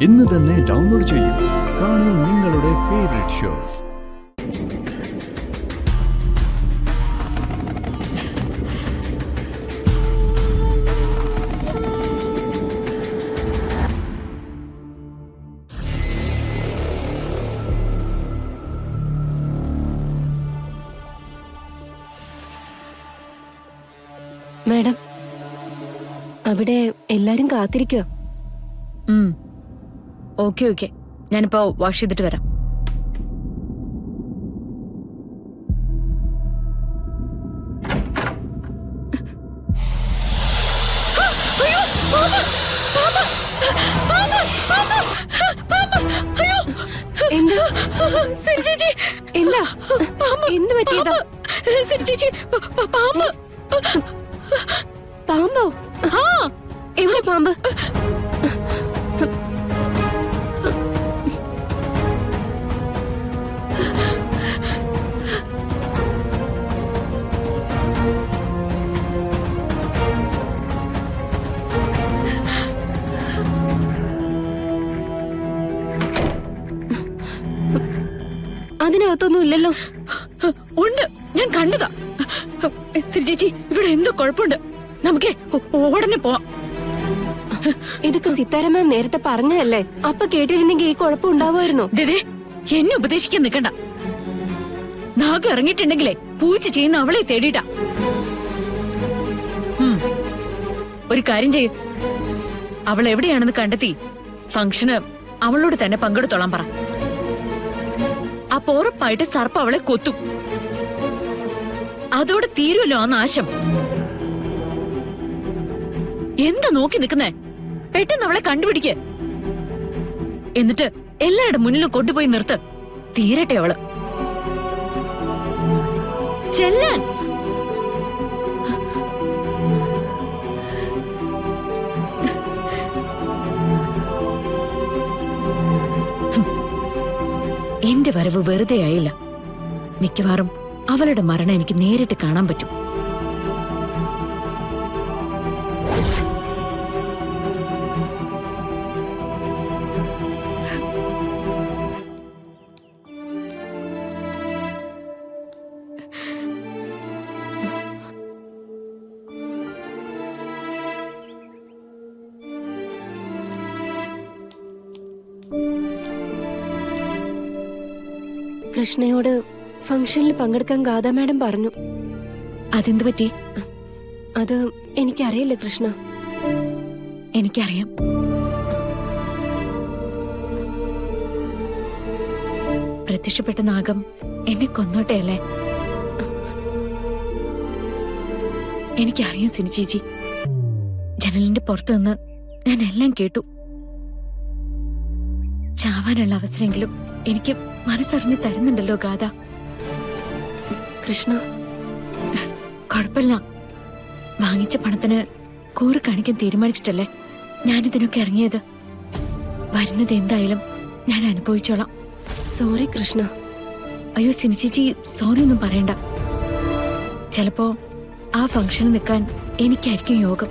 ഇന്ന് തന്നെ ഡൗൺലോഡ് ചെയ്യൂ. കാണൂ നിങ്ങളുടെ ഫേവറേറ്റ് ഷോസ്. മാഡം, അവിടെ എല്ലാരും കാത്തിരിക്കുക. ഓക്കെ ഓക്കെ, ഞാനിപ്പോ വാഷ് ചെയ്തിട്ട് വരാം. എന്താ എന്താ എന്ത് പറ്റിയതാ? പാമ്പോ? എവിടെ പാമ്പ്? അതിനകത്തൊന്നും ഇല്ലല്ലോ. ഉണ്ട്, ഞാൻ കണ്ടതാ. ചേച്ചി, ഇവിടെ എന്തോ കുഴപ്പമുണ്ട്. നമുക്കേ ഉടനെ പോവാം. ഇതൊക്കെ സിത്താര മാം നേരത്തെ പറഞ്ഞല്ലേ? അപ്പൊ കേട്ടിരുന്നെങ്കിൽ ഈ കുഴപ്പം ഉണ്ടാവുമായിരുന്നോ? എന്നെ ഉപദേശിക്കാൻ നിൽക്കണ്ട. നാഗം ഇറങ്ങിയിട്ടുണ്ടെങ്കിലേ പൂച്ച ചെയ്യുന്ന അവളെ തേടിയിട്ടാ. ഒരു കാര്യം ചെയ്യ്, അവൾ എവിടെയാണെന്ന് കണ്ടെത്തി ഫംഗ്ഷന് അവളോട് തന്നെ പങ്കെടുത്തോളാൻ പറ. അപ്പൊ ഉറപ്പായിട്ട് സർപ്പ അവളെ കൊത്തും. അതോടെ തീരുമല്ലോ ആ നാശം. എന്താ നോക്കി നിൽക്കുന്നേ? പെട്ടെന്ന് അവളെ കണ്ടുപിടിക്ക്. എന്നിട്ട് എല്ലാവരുടെ മുന്നിലും കൊണ്ടുപോയി നിർത്ത്. തീരട്ടെ അവള്. ചെല്ലാൻ. എന്റെ വരവ് വെറുതെ ആയില്ല. മിക്കവാറും അവളുടെ മരണം എനിക്ക് നേരിട്ട് കാണാൻ പറ്റും. കൃഷ്ണയോട് ഫംഗ്ഷനിൽ പങ്കെടുക്കാൻ ഗാഥ മാഡം പറഞ്ഞു. അതെന്ത് പറ്റി? അത് എനിക്കറിയില്ല കൃഷ്ണ. എനിക്കറിയാം. പ്രത്യക്ഷപ്പെട്ട നാഗം എന്നെ കൊന്നോട്ടെ അല്ലേ? എനിക്കറിയാം സിനി ചേച്ചി. ജനലിന്റെ പുറത്തു നിന്ന് ഞാൻ എല്ലാം കേട്ടു. ചാവാനുള്ള അവസരമെങ്കിലും എനിക്ക് മനസ്സറിഞ്ഞ് തരുന്നുണ്ടല്ലോ ഗാഥ. കൃഷ്ണ, കുഴപ്പമില്ല. വാങ്ങിച്ച പണത്തിന് കൂറ് കാണിക്കാൻ തീരുമാനിച്ചിട്ടല്ലേ ഞാനിതിനൊക്കെ ഇറങ്ങിയത്. വരുന്നത് എന്തായാലും ഞാൻ അനുഭവിച്ചോളാം. സോറി കൃഷ്ണ. അയ്യോ സിനി ചേച്ചി, സോറി ഒന്നും പറയണ്ട. ചിലപ്പോ ആ ഫംഗ്ഷന് നിൽക്കാൻ എനിക്കായിരിക്കും യോഗം.